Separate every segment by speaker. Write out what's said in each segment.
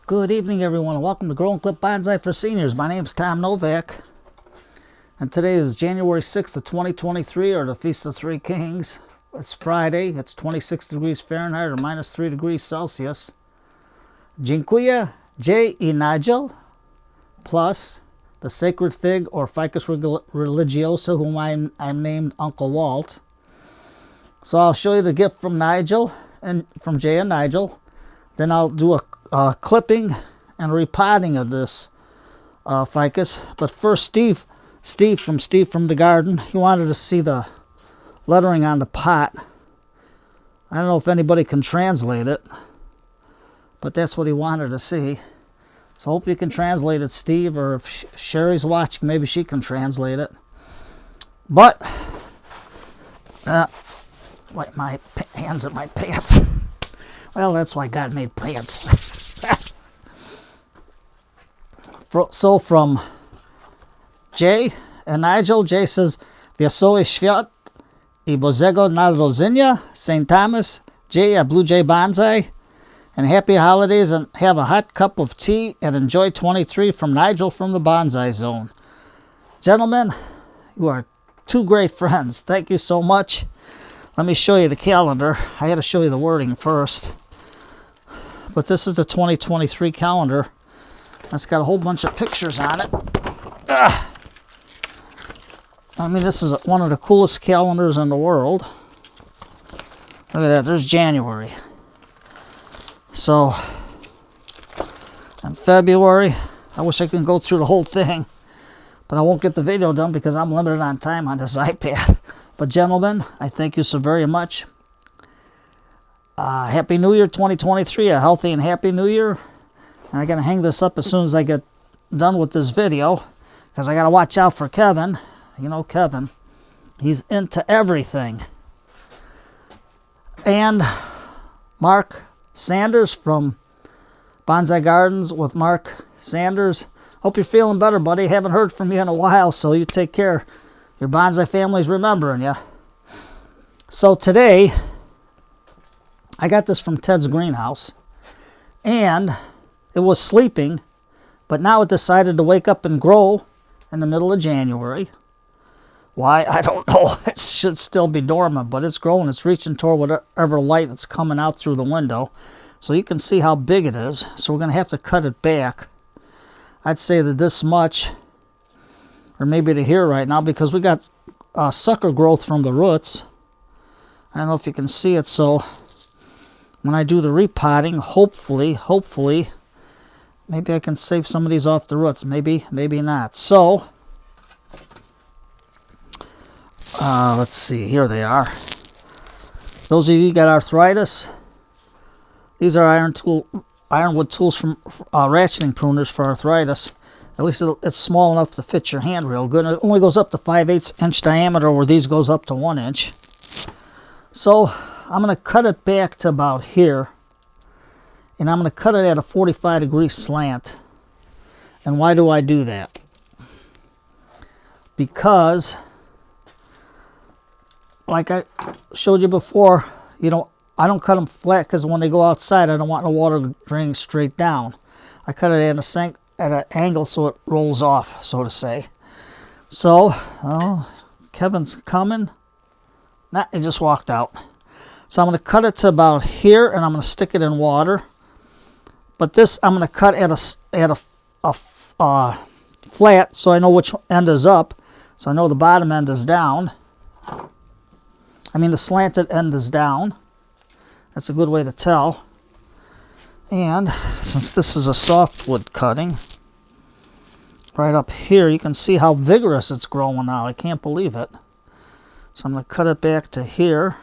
Speaker 1: Good evening, everyone, and welcome to Grow and Clip Bonsai for Seniors. My name is Tom Novak, and today is January 6th of 2023, or the Feast of Three Kings. It's Friday. It's 26 degrees Fahrenheit, or minus 3 degrees Celsius. Dziekuje Jay and Nigel, plus the Sacred Fig, or Ficus religiosa, whom I'm named Uncle Walt. So I'll show you the gift from Nigel, and from Jay and Nigel. Then I'll do a clipping and repotting of this ficus. But first, Steve from the garden, he wanted to see the lettering on the pot. I don't know if anybody can translate it, but that's what he wanted to see. So I hope you can translate it, Steve, or if Sherry's watching, maybe she can translate it. But wipe my hands at my pants. Well, that's why God made pants. So from Jay and Nigel, Jay says, Wesoły Świąt I Bożego Narodzenia, St. Thomas, Jay a Blue Jay Bonsai, and happy holidays, and have a hot cup of tea, and enjoy 23 from Nigel from the Bonsai Zone. Gentlemen, you are two great friends. Thank you so much. Let me show you the calendar. I had to show you the wording first. But this is the 2023 calendar. It's got a whole bunch of pictures on it. I mean, this is one of the coolest calendars in the world. Look at that. There's January. So, in February, I wish I could go through the whole thing. But I won't get the video done because I'm limited on time on this iPad. But gentlemen, I thank you so very much. Happy New Year 2023, a healthy and happy New Year. And I'm going to hang this up as soon as I get done with this video, because I got to watch out for Kevin. You know Kevin, he's into everything. And Mark Sanders from Bonsai Gardens with Mark Sanders. Hope you're feeling better, buddy. Haven't heard from you in a while, so you take care. Your bonsai family's remembering you. So today, I got this from Ted's greenhouse, and it was sleeping, but now it decided to wake up and grow in the middle of January. Why? I don't know. It should still be dormant, but it's growing. It's reaching toward whatever light that's coming out through the window. So you can see how big it is. So we're going to have to cut it back. I'd say that this much, or maybe to here right now, because we got sucker growth from the roots. I don't know if you can see it. So when I do the repotting, hopefully, maybe I can save some of these off the roots. Maybe not. So, let's see. Here they are. Those of you who got arthritis, these are ironwood tools from ratcheting pruners for arthritis. At least it's small enough to fit your hand real good. It only goes up to 5/8 inch diameter, where these goes up to 1 inch. So I'm going to cut it back to about here. And I'm going to cut it at a 45-degree slant. And why do I do that? Because, like I showed you before, I don't cut them flat, because when they go outside, I don't want the water draining straight down. I cut it at an angle so it rolls off, so to say. So, Kevin's coming. Nah, he just walked out. So I'm going to cut it to about here, and I'm going to stick it in water. But this I'm going to cut at a flat, so I know which end is up. So I know the bottom end is down. I mean, the slanted end is down. That's a good way to tell. And since this is a softwood cutting, right up here, you can see how vigorous it's growing now. I can't believe it. So I'm going to cut it back to here,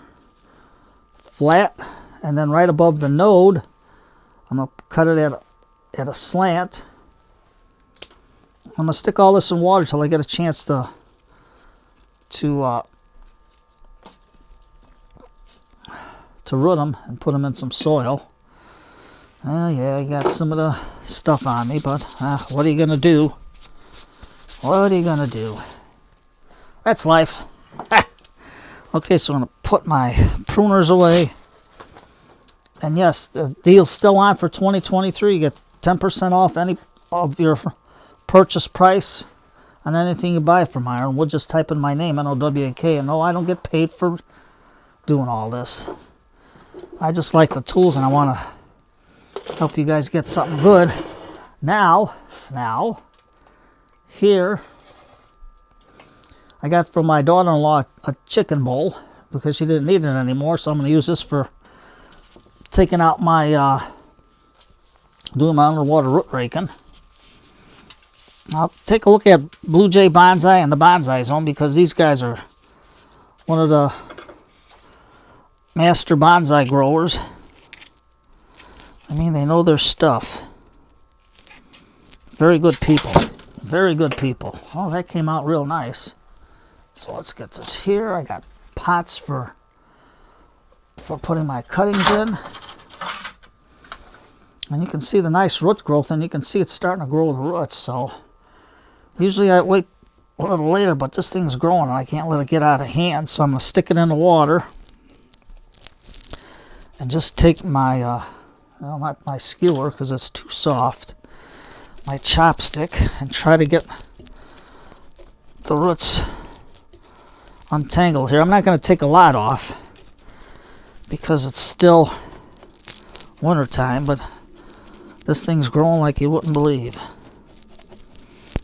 Speaker 1: flat, and then right above the node, I'm going to cut it at a slant. I'm going to stick all this in water till I get a chance to root them and put them in some soil. Yeah, I got some of the stuff on me, but what are you going to do? What are you going to do? That's life. Okay, so I'm going to put my pruners away. And yes, the deal's still on for 2023. You get 10% off any of your purchase price on anything you buy from Ironwood. Just type in my name, N-O-W-A-K, and no, I don't get paid for doing all this. I just like the tools, and I want to help you guys get something good. Now, here, I got from my daughter-in-law a chicken bowl because she didn't need it anymore, so I'm going to use this for taking out my, doing my underwater root raking. I'll take a look at Blue Jay Bonsai and the Bonsai Zone because these guys are one of the master bonsai growers. I mean, they know their stuff. Very good people. Very good people. Oh, that came out real nice. So let's get this here. I got pots for putting my cuttings in. And you can see the nice root growth, and you can see it's starting to grow the roots. So usually I wait a little later, but this thing's growing and I can't let it get out of hand. So I'm going to stick it in the water and just take my, well, not my skewer because it's too soft, my chopstick, and try to get the roots untangled here. I'm not going to take a lot off because it's still winter time, but this thing's growing like you wouldn't believe.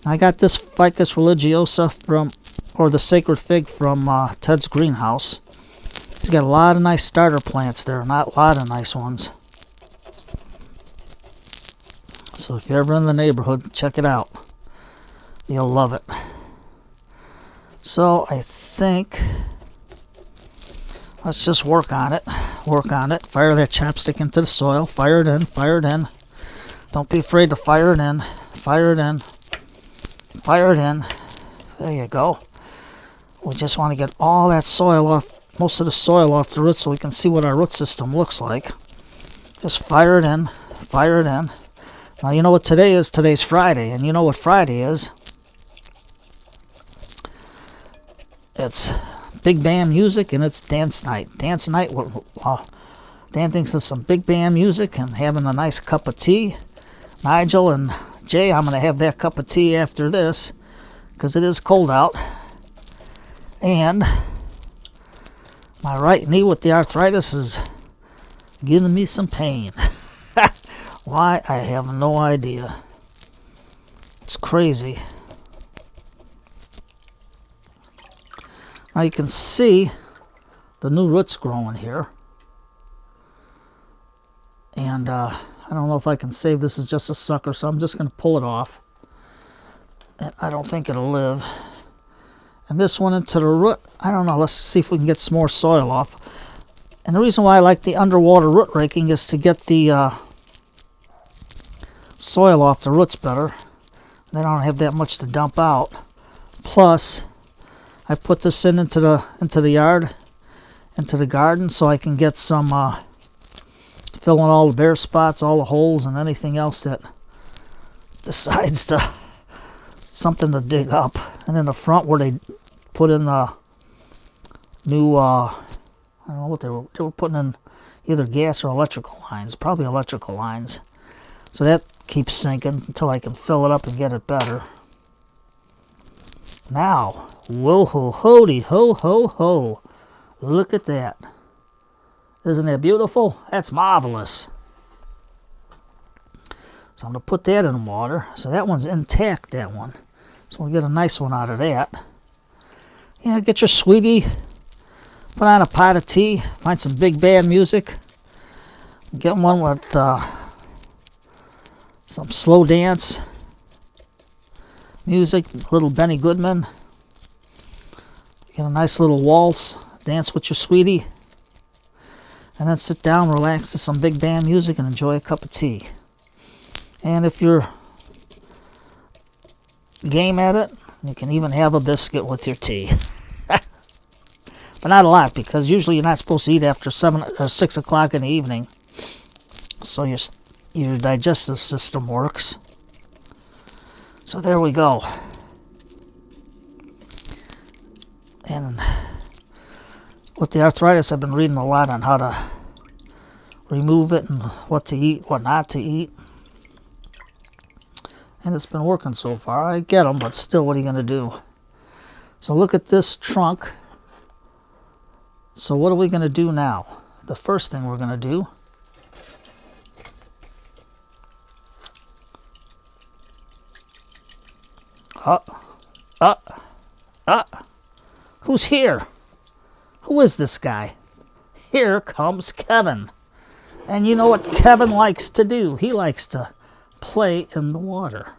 Speaker 1: I got this Ficus religiosa from, or the sacred fig from Ted's greenhouse. He's got a lot of nice starter plants there, not a lot of nice ones. So if you're ever in the neighborhood, check it out. You'll love it. So I think let's just work on it. Work on it. Fire that chopstick into the soil. Fire it in. Fire it in. Don't be afraid to fire it in. Fire it in. Fire it in. There you go. We just want to get all that soil off, most of the soil off the roots, so we can see what our root system looks like. Just fire it in. Fire it in. Now you know what today is. Today's Friday, and you know what Friday is. It's big band music and it's dance night. Dance night. Dan thinks it's some big band music and having a nice cup of tea. Nigel and Jay, I'm going to have that cup of tea after this because it is cold out. And my right knee with the arthritis is giving me some pain. Why? I have no idea. It's crazy. Now you can see the new roots growing here. And I don't know if I can save this as just a sucker, so I'm just going to pull it off. And I don't think it'll live. And this one into the root, I don't know, let's see if we can get some more soil off. And the reason why I like the underwater root raking is to get the soil off the roots better. They don't have that much to dump out. Plus, I put this into the yard, into the garden, so I can get some filling all the bare spots, all the holes, and anything else that decides to something to dig up. And in the front where they put in the new I don't know what they were putting in, either gas or electrical lines, probably electrical lines. So that keeps sinking until I can fill it up and get it better. Now, whoa ho hody ho ho ho. Look at that. Isn't that beautiful? That's marvelous. So I'm going to put that in water. So that one's intact, that one. So we'll get a nice one out of that. Yeah, get your sweetie. Put on a pot of tea. Find some big band music. Get one with some slow dance music. Little Benny Goodman. Get a nice little waltz. Dance with your sweetie. And then sit down, relax to some big band music, and enjoy a cup of tea. And if you're game at it, you can even have a biscuit with your tea. But not a lot, because usually you're not supposed to eat after 7 or 6 o'clock in the evening. So your digestive system works. So there we go. And with the arthritis, I've been reading a lot on how to remove it and what to eat, what not to eat. And it's been working so far. I get them, but still, what are you going to do? So look at this trunk. So what are we going to do now? The first thing we're going to do, who's here? Who is this guy? Here comes Kevin. And you know what Kevin likes to do? He likes to play in the water.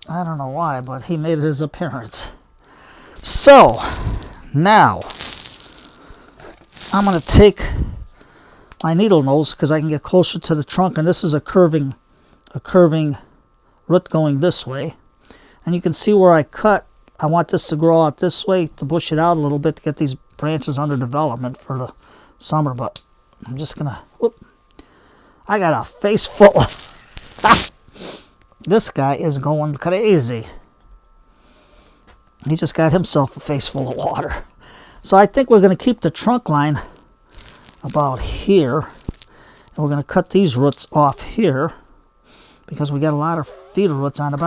Speaker 1: I don't know why, but he made his appearance. So, now, I'm going to take my needle nose because I can get closer to the trunk, and this is a curving root going this way. And you can see where I cut. I want this to grow out this way to bush it out a little bit to get these branches under development for the summer, but I'm just going to, whoop. I got a face full of, this guy is going crazy. He just got himself a face full of water. So I think we're going to keep the trunk line about here, and we're going to cut these roots off here because we got a lot of feeder roots on the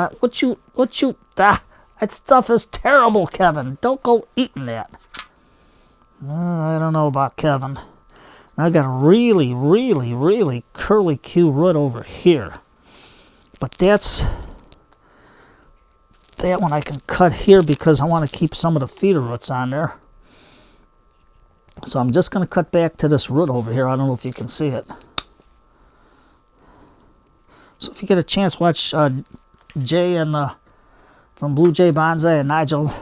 Speaker 1: back. That stuff is terrible, Kevin. Don't go eating that. I don't know about Kevin. I got a really, really, really curly Q root over here. But that one I can cut here because I want to keep some of the feeder roots on there. So I'm just going to cut back to this root over here. I don't know if you can see it. So if you get a chance, watch Jay and from Blue Jay Bonsai and Nigel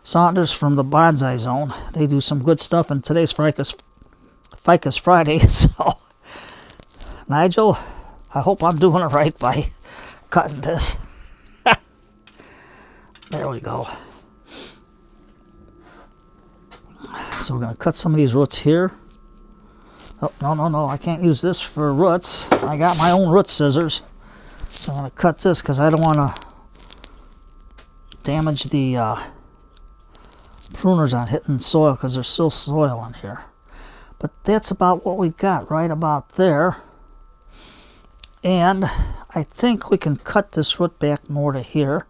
Speaker 1: Saunders from the Bonsai Zone. They do some good stuff, and today's Ficus Friday. So, Nigel, I hope I'm doing it right by cutting this. There we go. So we're going to cut some of these roots here. Oh, no, I can't use this for roots. I got my own root scissors. So I'm going to cut this because I don't want to damage the pruners on hitting soil because there's still soil in here. But that's about what we got right about there. And I think we can cut this root back more to here.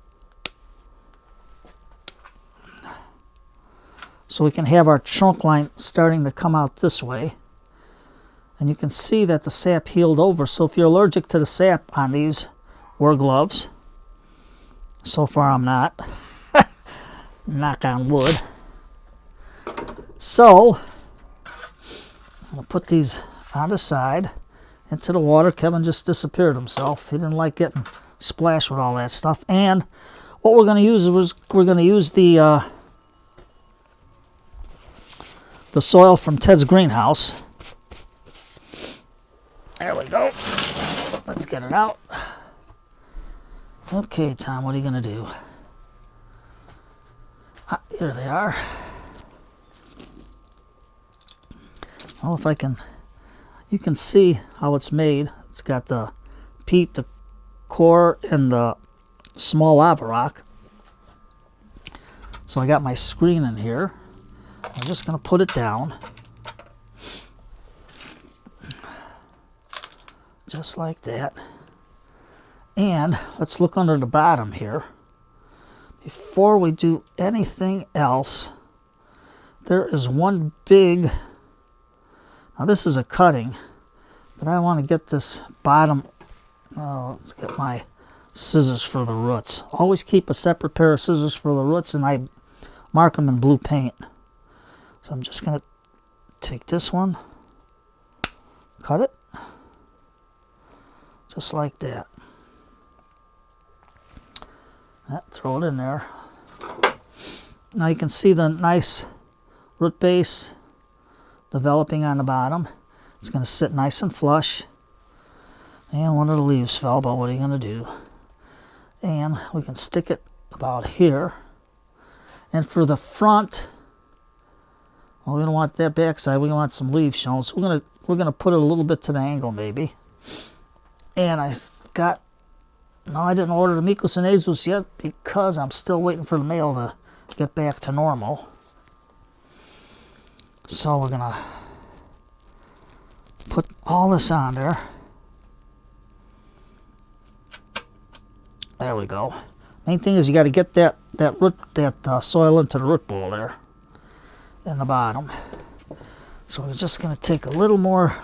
Speaker 1: So we can have our trunk line starting to come out this way. And you can see that the sap healed over. So if you're allergic to the sap on these, wear gloves. So far I'm not. Knock on wood. So, I'm going to put these on the side into the water. Kevin just disappeared himself. He didn't like getting splashed with all that stuff. And what we're going to use is we're going to use the soil from Ted's greenhouse. There we go. Let's get it out. Okay, Tom, what are you going to do? Ah, here they are. Well, if I can, you can see how it's made. It's got the peat, the core, and the small lava rock. So I got my screen in here. I'm just going to put it down. Just like that. And let's look under the bottom here. Before we do anything else, there is one big, now this is a cutting, but I want to get this bottom, let's get my scissors for the roots. Always keep a separate pair of scissors for the roots, and I mark them in blue paint. So I'm just going to take this one, cut it, just like that. Throw it in there. Now you can see the nice root base developing on the bottom. It's going to sit nice and flush. And one of the leaves fell, but what are you going to do? And we can stick it about here. And for the front, well, we don't want that backside. We want some leaves shown. So we're gonna put it a little bit to the angle maybe. And I didn't order the Micos and Azus yet because I'm still waiting for the mail to get back to normal. So we're gonna put all this on there. There we go. Main thing is you got to get that soil into the root ball there in the bottom. So we're just going to take a little more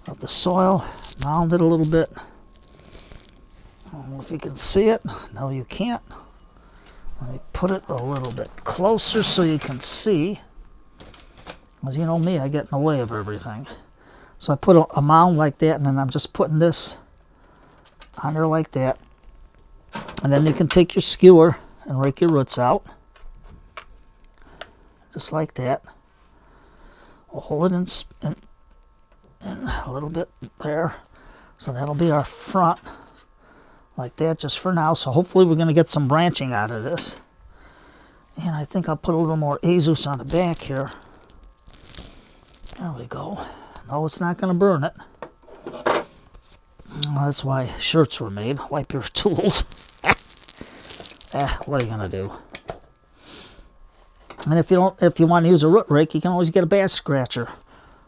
Speaker 1: of the soil, mound it a little bit. I don't know if you can see it. No, you can't. Let me put it a little bit closer so you can see. As you know me, I get in the way of everything. So I put a mound like that, and then I'm just putting this on there like that. And then you can take your skewer and rake your roots out. Just like that. We'll hold it in a little bit there. So that'll be our front. Like that just for now. So hopefully we're going to get some branching out of this. And I think I'll put a little more azus on the back here. There we go. No, it's not going to burn it. Well, that's why shirts were made. Wipe your tools. What are you going to do? And if you want to use a root rake, you can always get a bass scratcher.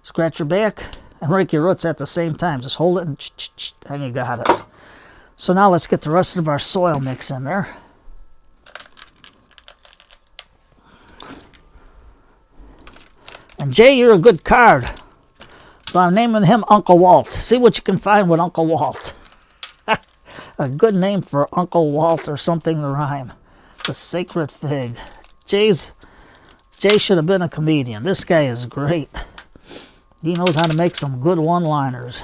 Speaker 1: Scratch your back and rake your roots at the same time. Just hold it and you got it. So now let's get the rest of our soil mix in there. And Jay, you're a good card. So I'm naming him Uncle Walt. See what you can find with Uncle Walt. A good name for Uncle Walt or something to rhyme. The Sacred Fig. Jay should have been a comedian. This guy is great. He knows how to make some good one-liners.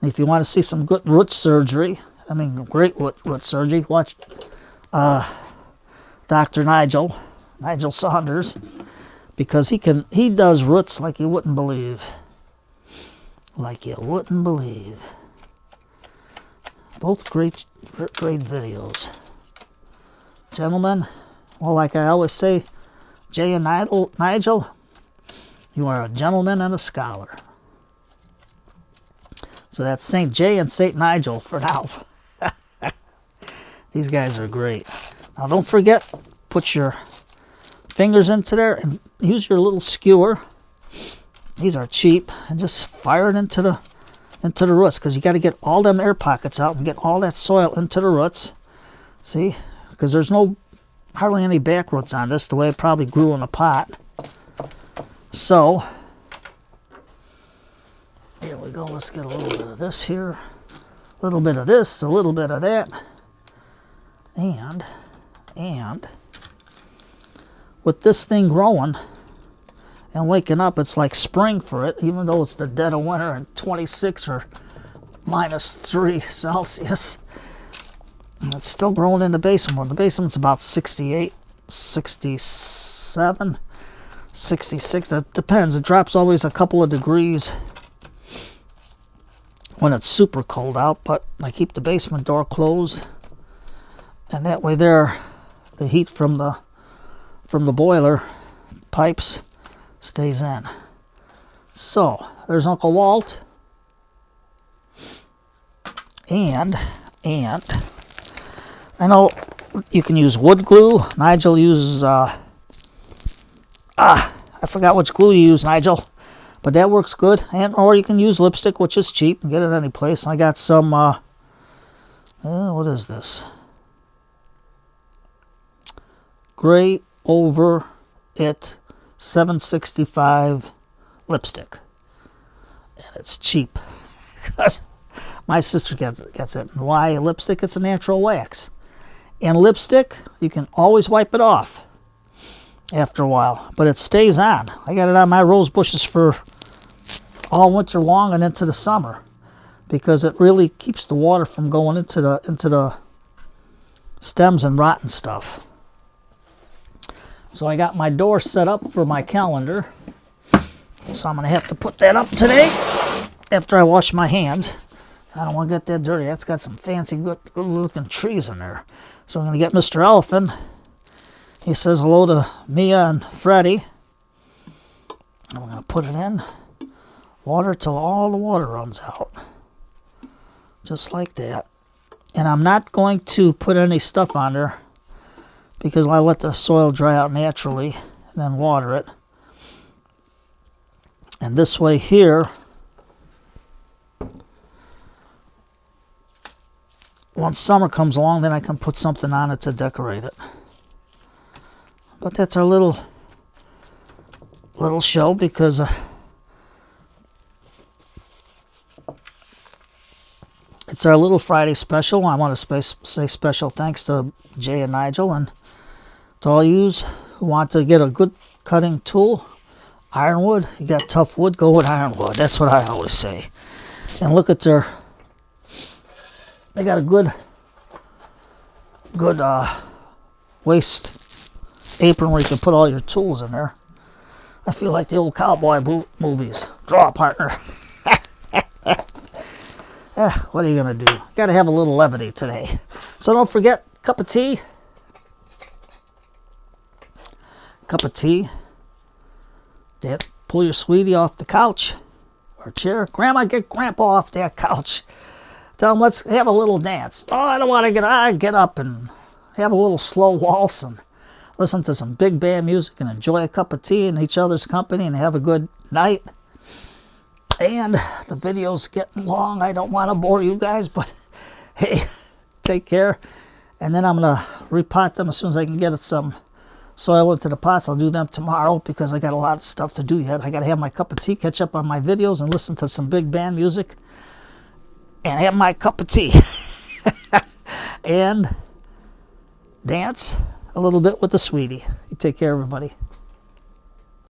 Speaker 1: If you want to see some good root surgery, great root surgery, watch Dr. Nigel Saunders, because he does roots like you wouldn't believe. Like you wouldn't believe. Both great videos. Gentlemen, well, like I always say, Jay and Nigel, you are a gentleman and a scholar. So that's St. Jay and St. Nigel for now. These guys are great. Now don't forget, put your fingers into there and use your little skewer. These are cheap, and just fire it into the roots, because you got to get all them air pockets out and get all that soil into the roots. See, because there's hardly any back roots on this, the way it probably grew in a pot. So here we go. Let's get a little bit of this here, a little bit of this, a little bit of that, and with this thing growing and waking up, it's like spring for it, even though it's the dead of winter and 26 or -3 Celsius. And it's still growing in the basement. The basement's about 68, 67, 66. It depends. It drops always a couple of degrees when it's super cold out, but I keep the basement door closed, and that way the heat from the boiler pipes stays in. So there's Uncle Walt, and I know you can use wood glue. Nigel uses I forgot which glue you use, Nigel, but that works good. Or you can use lipstick, which is cheap and get it any place. I got some what is this? Gray Over It 765 lipstick, and it's cheap because my sister gets it. And why lipstick? It's a natural wax, and lipstick you can always wipe it off after a while, but it stays on. I got it on my rose bushes for all winter long and into the summer, because it really keeps the water from going into the stems and rotten stuff. So I got my door set up for my calendar. So I'm going to have to put that up today after I wash my hands. I don't want to get that dirty. That's got some fancy, good looking trees in there. So I'm going to get Mr. Elephant. He says hello to Mia and Freddie. And we're going to put it in. Water till all the water runs out. Just like that. And I'm not going to put any stuff on there, because I let the soil dry out naturally and then water it. And this way here, once summer comes along, then I can put something on it to decorate it. But that's our little show, because it's our little Friday special. I want to say special thanks to Jay and Nigel, and to all yous who want to get a good cutting tool. Ironwood. You got tough wood, go with ironwood. That's what I always say. And look at they got a good waist apron where you can put all your tools in there. I feel like the old cowboy movies. Draw, partner. What are you going to do? Got to have a little levity today. So don't forget, cup of tea. Cup of tea. Pull your sweetie off the couch or chair. Grandma, get Grandpa off that couch. Tell him, let's have a little dance. Oh, I don't want to get up and have a little slow waltz and listen to some big band music and enjoy a cup of tea in each other's company and have a good night. And the video's getting long. I don't want to bore you guys, but hey, take care. And then I'm going to repot them as soon as I can get some soil into the pots. I'll do them tomorrow because I got a lot of stuff to do yet. I got to have my cup of tea, catch up on my videos, and listen to some big band music. And have my cup of tea. And dance a little bit with the sweetie. You take care, everybody.